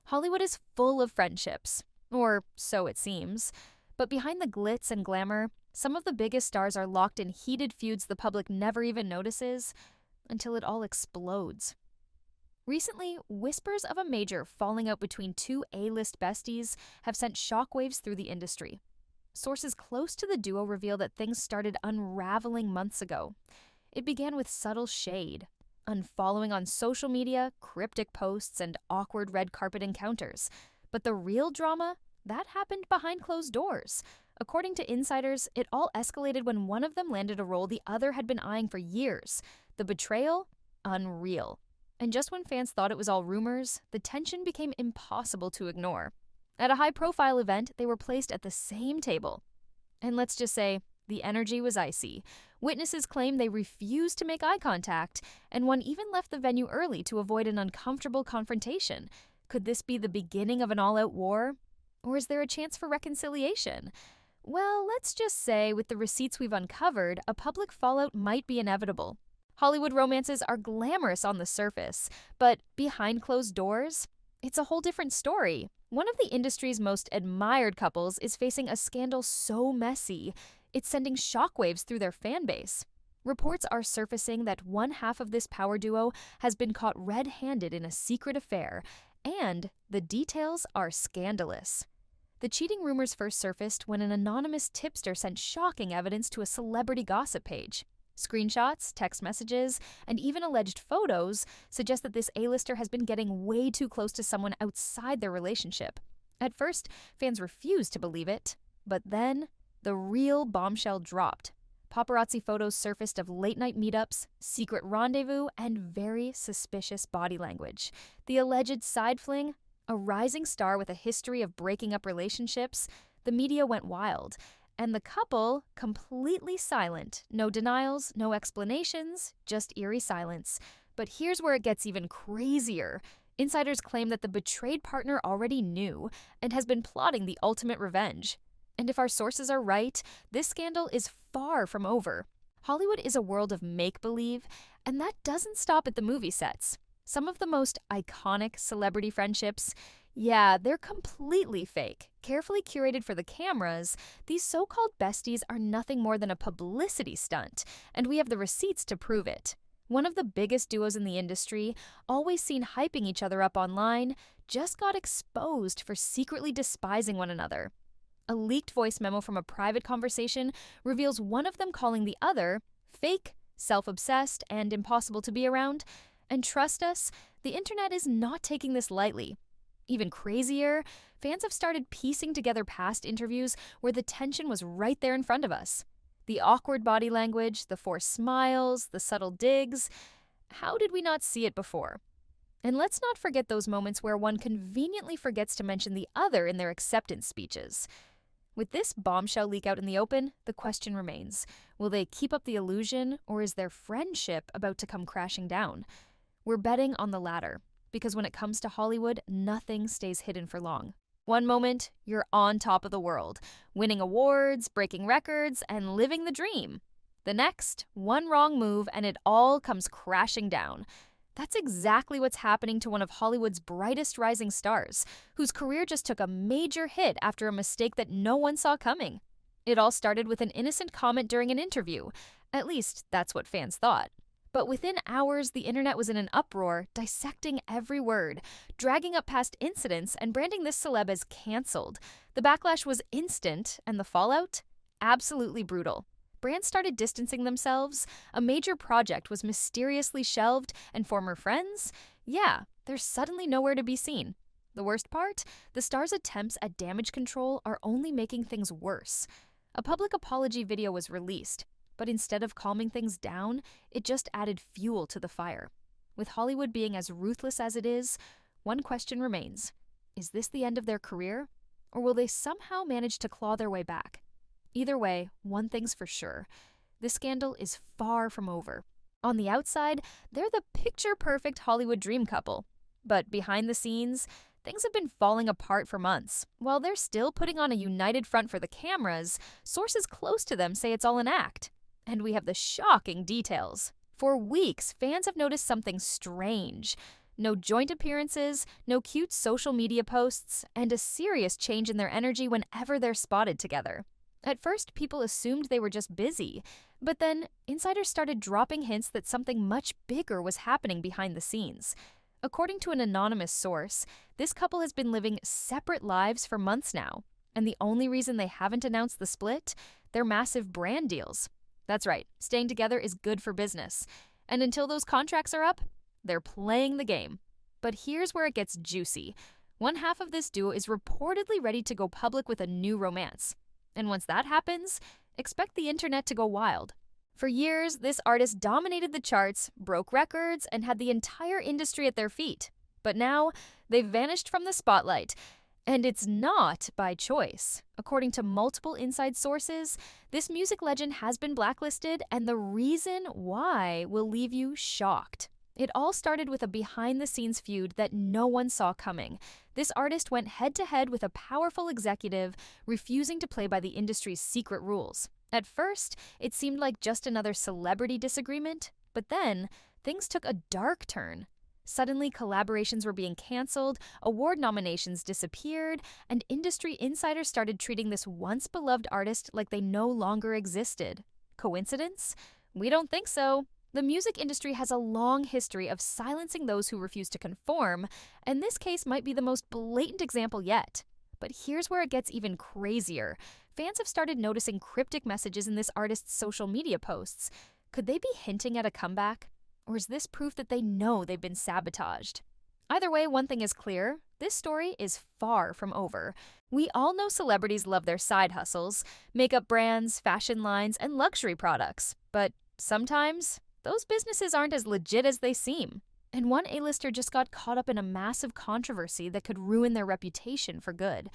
Hollywood is full of friendships, or so it seems. But behind the glitz and glamour, some of the biggest stars are locked in heated feuds the public never even notices until it all explodes. Recently, whispers of a major falling out between two A-list besties have sent shockwaves through the industry. Sources close to the duo reveal that things started unraveling months ago. It began with subtle shade, unfollowing on social media, cryptic posts, and awkward red carpet encounters. But the real drama, that happened behind closed doors. According to insiders, it all escalated when one of them landed a role the other had been eyeing for years. The betrayal? Unreal. And just when fans thought it was all rumors, the tension became impossible to ignore. At a high-profile event, they were placed at the same table. And let's just say, the energy was icy. Witnesses claim they refused to make eye contact, and one even left the venue early to avoid an uncomfortable confrontation. Could this be the beginning of an all-out war? Or is there a chance for reconciliation? Well, let's just say, with the receipts we've uncovered, a public fallout might be inevitable. Hollywood romances are glamorous on the surface, but behind closed doors, it's a whole different story. One of the industry's most admired couples is facing a scandal so messy, it's sending shockwaves through their fan base. Reports are surfacing that one half of this power duo has been caught red-handed in a secret affair, and the details are scandalous. The cheating rumors first surfaced when an anonymous tipster sent shocking evidence to a celebrity gossip page. Screenshots, text messages, and even alleged photos suggest that this A-lister has been getting way too close to someone outside their relationship. At first, fans refused to believe it, but then the real bombshell dropped. Paparazzi photos surfaced of late-night meetups, secret rendezvous, and very suspicious body language. The alleged side fling? A rising star with a history of breaking up relationships? The media went wild. And the couple, completely silent. No denials, no explanations, just eerie silence. But here's where it gets even crazier. Insiders claim that the betrayed partner already knew and has been plotting the ultimate revenge. And if our sources are right, this scandal is far from over. Hollywood is a world of make-believe, and that doesn't stop at the movie sets. Some of the most iconic celebrity friendships, yeah, they're completely fake. Carefully curated for the cameras, these so-called besties are nothing more than a publicity stunt, and we have the receipts to prove it. One of the biggest duos in the industry, always seen hyping each other up online, just got exposed for secretly despising one another. A leaked voice memo from a private conversation reveals one of them calling the other fake, self-obsessed, and impossible to be around. And trust us, the internet is not taking this lightly. Even crazier, fans have started piecing together past interviews where the tension was right there in front of us. The awkward body language, the forced smiles, the subtle digs. How did we not see it before? And let's not forget those moments where one conveniently forgets to mention the other in their acceptance speeches. With this bombshell leak out in the open, the question remains, will they keep up the illusion, or is their friendship about to come crashing down? We're betting on the latter, because when it comes to Hollywood, nothing stays hidden for long. One moment, you're on top of the world, winning awards, breaking records, and living the dream. The next, one wrong move and it all comes crashing down. That's exactly what's happening to one of Hollywood's brightest rising stars, whose career just took a major hit after a mistake that no one saw coming. It all started with an innocent comment during an interview. At least, that's what fans thought. But within hours, the internet was in an uproar, dissecting every word, dragging up past incidents, and branding this celeb as cancelled. The backlash was instant, and the fallout? Absolutely brutal. Brands started distancing themselves, a major project was mysteriously shelved, and former friends? Yeah, they're suddenly nowhere to be seen. The worst part? The star's attempts at damage control are only making things worse. A public apology video was released, but instead of calming things down, it just added fuel to the fire. With Hollywood being as ruthless as it is, one question remains. Is this the end of their career? Or will they somehow manage to claw their way back? Either way, one thing's for sure. This scandal is far from over. On the outside, they're the picture-perfect Hollywood dream couple. But behind the scenes, things have been falling apart for months. While they're still putting on a united front for the cameras, sources close to them say it's all an act. And we have the shocking details. For weeks, fans have noticed something strange. No joint appearances, no cute social media posts, and a serious change in their energy whenever they're spotted together. At first, people assumed they were just busy, but then insiders started dropping hints that something much bigger was happening behind the scenes. According to an anonymous source, this couple has been living separate lives for months now, and the only reason they haven't announced the split? Their massive brand deals. That's right, staying together is good for business. And until those contracts are up, they're playing the game. But here's where it gets juicy. One half of this duo is reportedly ready to go public with a new romance. And once that happens, expect the internet to go wild. For years, this artist dominated the charts, broke records, and had the entire industry at their feet. But now, they've vanished from the spotlight. And it's not by choice. According to multiple inside sources, this music legend has been blacklisted, and the reason why will leave you shocked. It all started with a behind-the-scenes feud that no one saw coming. This artist went head-to-head with a powerful executive, refusing to play by the industry's secret rules. At first, it seemed like just another celebrity disagreement, but then things took a dark turn. Suddenly, collaborations were being canceled, award nominations disappeared, and industry insiders started treating this once-beloved artist like they no longer existed. Coincidence? We don't think so. The music industry has a long history of silencing those who refuse to conform, and this case might be the most blatant example yet. But here's where it gets even crazier. Fans have started noticing cryptic messages in this artist's social media posts. Could they be hinting at a comeback? Or is this proof that they know they've been sabotaged? Either way, one thing is clear. This story is far from over. We all know celebrities love their side hustles, makeup brands, fashion lines, and luxury products. But sometimes, those businesses aren't as legit as they seem. And one A-lister just got caught up in a massive controversy that could ruin their reputation for good.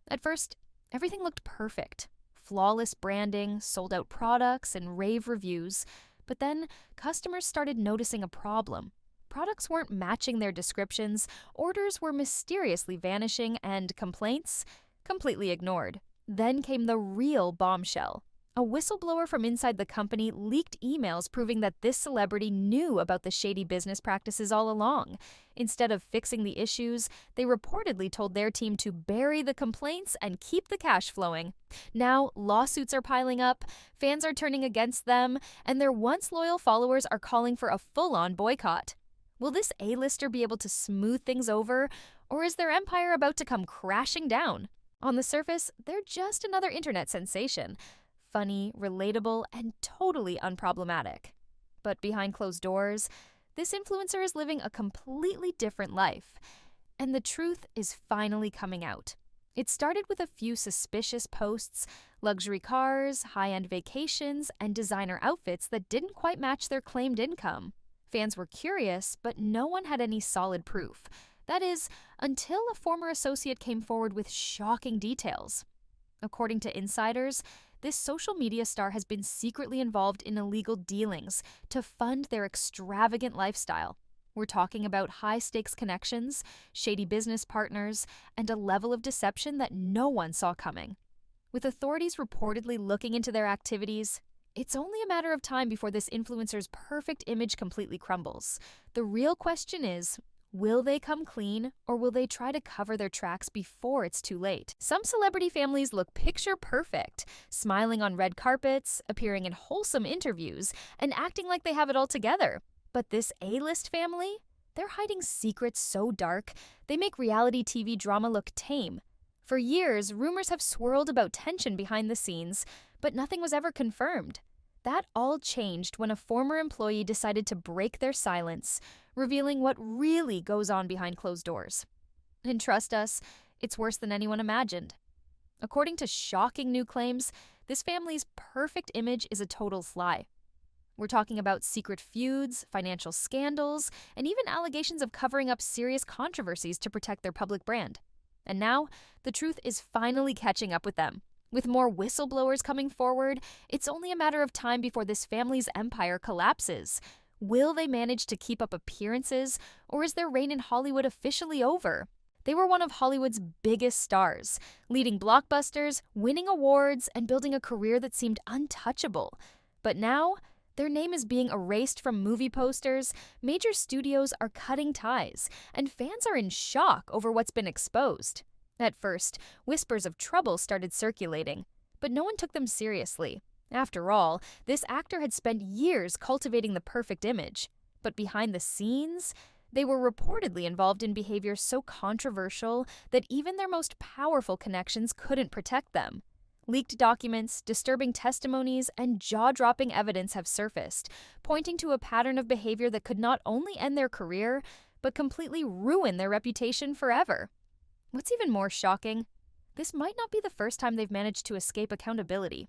At first, everything looked perfect. Flawless branding, sold-out products, and rave reviews. But then, customers started noticing a problem. Products weren't matching their descriptions, orders were mysteriously vanishing, and complaints completely ignored. Then came the real bombshell. A whistleblower from inside the company leaked emails proving that this celebrity knew about the shady business practices all along. Instead of fixing the issues, they reportedly told their team to bury the complaints and keep the cash flowing. Now, lawsuits are piling up, fans are turning against them, and their once loyal followers are calling for a full-on boycott. Will this A-lister be able to smooth things over, or is their empire about to come crashing down? On the surface, they're just another internet sensation. Funny, relatable, and totally unproblematic. But behind closed doors, this influencer is living a completely different life. And the truth is finally coming out. It started with a few suspicious posts, luxury cars, high-end vacations, and designer outfits that didn't quite match their claimed income. Fans were curious, but no one had any solid proof. That is, until a former associate came forward with shocking details. According to insiders, this social media star has been secretly involved in illegal dealings to fund their extravagant lifestyle. We're talking about high-stakes connections, shady business partners, and a level of deception that no one saw coming. With authorities reportedly looking into their activities, it's only a matter of time before this influencer's perfect image completely crumbles. The real question is, will they come clean, or will they try to cover their tracks before it's too late? Some celebrity families look picture perfect, smiling on red carpets, appearing in wholesome interviews, and acting like they have it all together. But this A-list family? They're hiding secrets so dark, they make reality TV drama look tame. For years, rumors have swirled about tension behind the scenes, but nothing was ever confirmed. That all changed when a former employee decided to break their silence, revealing what really goes on behind closed doors. And trust us, it's worse than anyone imagined. According to shocking new claims, this family's perfect image is a total lie. We're talking about secret feuds, financial scandals, and even allegations of covering up serious controversies to protect their public brand. And now, the truth is finally catching up with them. With more whistleblowers coming forward, it's only a matter of time before this family's empire collapses. Will they manage to keep up appearances, or is their reign in Hollywood officially over? They were one of Hollywood's biggest stars, leading blockbusters, winning awards, and building a career that seemed untouchable. But now, Their name is being erased from movie posters, major studios are cutting ties, and fans are in shock over what's been exposed. At first, whispers of trouble started circulating, but no one took them seriously. After all, this actor had spent years cultivating the perfect image. But behind the scenes, they were reportedly involved in behavior so controversial that even their most powerful connections couldn't protect them. Leaked documents, disturbing testimonies, and jaw-dropping evidence have surfaced, pointing to a pattern of behavior that could not only end their career, but completely ruin their reputation forever. What's even more shocking, this might not be the first time they've managed to escape accountability.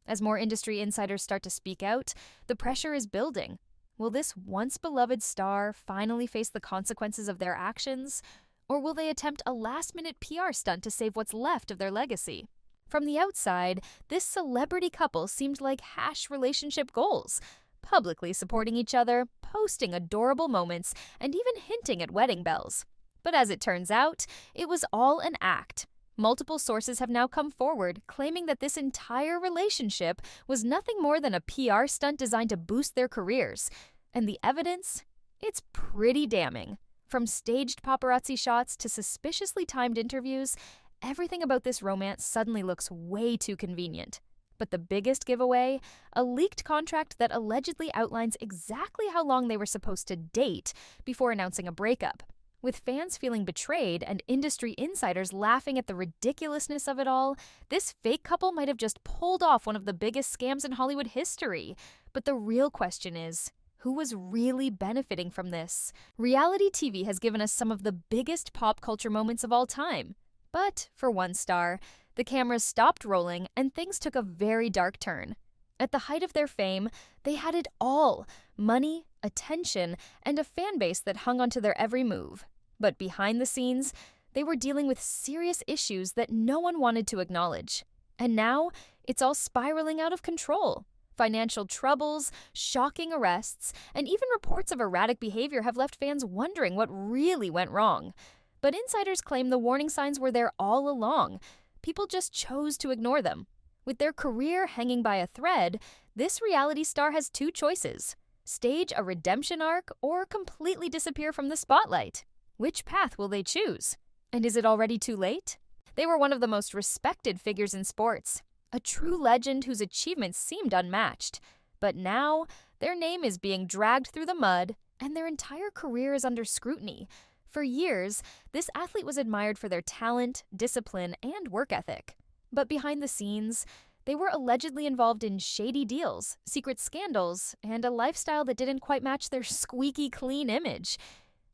As more industry insiders start to speak out, the pressure is building. Will this once-beloved star finally face the consequences of their actions, or will they attempt a last-minute PR stunt to save what's left of their legacy? From the outside, this celebrity couple seemed like relationship goals, publicly supporting each other, posting adorable moments, and even hinting at wedding bells. But as it turns out, it was all an act. Multiple sources have now come forward, claiming that this entire relationship was nothing more than a PR stunt designed to boost their careers. And the evidence? It's pretty damning. From staged paparazzi shots to suspiciously timed interviews, everything about this romance suddenly looks way too convenient. But the biggest giveaway? A leaked contract that allegedly outlines exactly how long they were supposed to date before announcing a breakup. With fans feeling betrayed and industry insiders laughing at the ridiculousness of it all, this fake couple might have just pulled off one of the biggest scams in Hollywood history. But the real question is, who was really benefiting from this? Reality TV has given us some of the biggest pop culture moments of all time. But for one star, the cameras stopped rolling and things took a very dark turn. At the height of their fame, they had it all: money, attention, and a fan base that hung onto their every move. But behind the scenes, they were dealing with serious issues that no one wanted to acknowledge. And now, it's all spiraling out of control. Financial troubles, shocking arrests, and even reports of erratic behavior have left fans wondering what really went wrong. But insiders claim the warning signs were there all along. People just chose to ignore them. With their career hanging by a thread, this reality star has two choices: stage a redemption arc or completely disappear from the spotlight. Which path will they choose? And is it already too late? They were one of the most respected figures in sports, a true legend whose achievements seemed unmatched. But now, their name is being dragged through the mud, and their entire career is under scrutiny. For years, this athlete was admired for their talent, discipline, and work ethic. But behind the scenes, they were allegedly involved in shady deals, secret scandals, and a lifestyle that didn't quite match their squeaky clean image.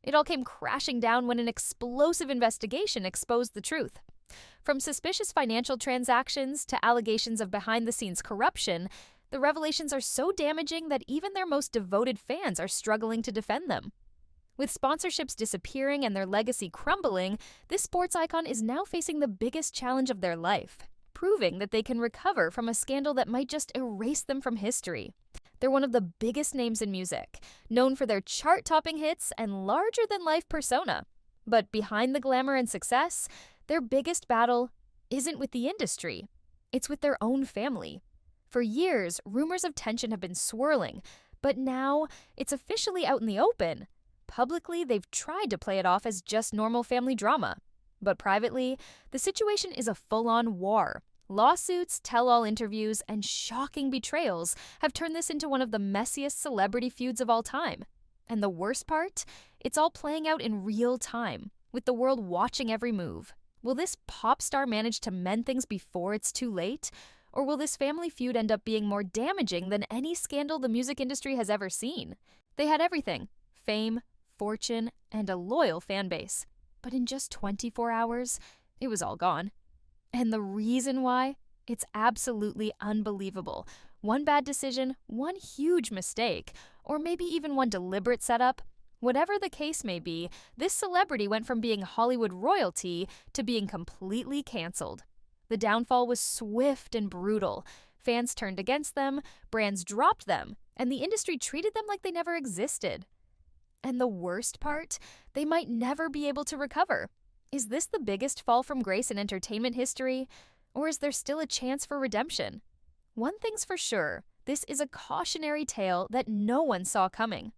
It all came crashing down when an explosive investigation exposed the truth. From suspicious financial transactions to allegations of behind-the-scenes corruption, the revelations are so damaging that even their most devoted fans are struggling to defend them. With sponsorships disappearing and their legacy crumbling, this sports icon is now facing the biggest challenge of their life, proving that they can recover from a scandal that might just erase them from history. They're one of the biggest names in music, known for their chart-topping hits and larger-than-life persona. But behind the glamour and success, their biggest battle isn't with the industry. It's with their own family. For years, rumors of tension have been swirling, but now it's officially out in the open. Publicly, they've tried to play it off as just normal family drama. But privately, the situation is a full-on war. Lawsuits, tell-all interviews, and shocking betrayals have turned this into one of the messiest celebrity feuds of all time. And the worst part? It's all playing out in real time, with the world watching every move. Will this pop star manage to mend things before it's too late? Or will this family feud end up being more damaging than any scandal the music industry has ever seen? They had everything: fame, fortune, and a loyal fan base. But in just 24 hours, it was all gone. And the reason why? It's absolutely unbelievable. One bad decision, one huge mistake, or maybe even one deliberate setup. Whatever the case may be, this celebrity went from being Hollywood royalty to being completely canceled. The downfall was swift and brutal. Fans turned against them, brands dropped them, and the industry treated them like they never existed. And the worst part? They might never be able to recover. Is this the biggest fall from grace in entertainment history? Or is there still a chance for redemption? One thing's for sure, This is a cautionary tale that no one saw coming.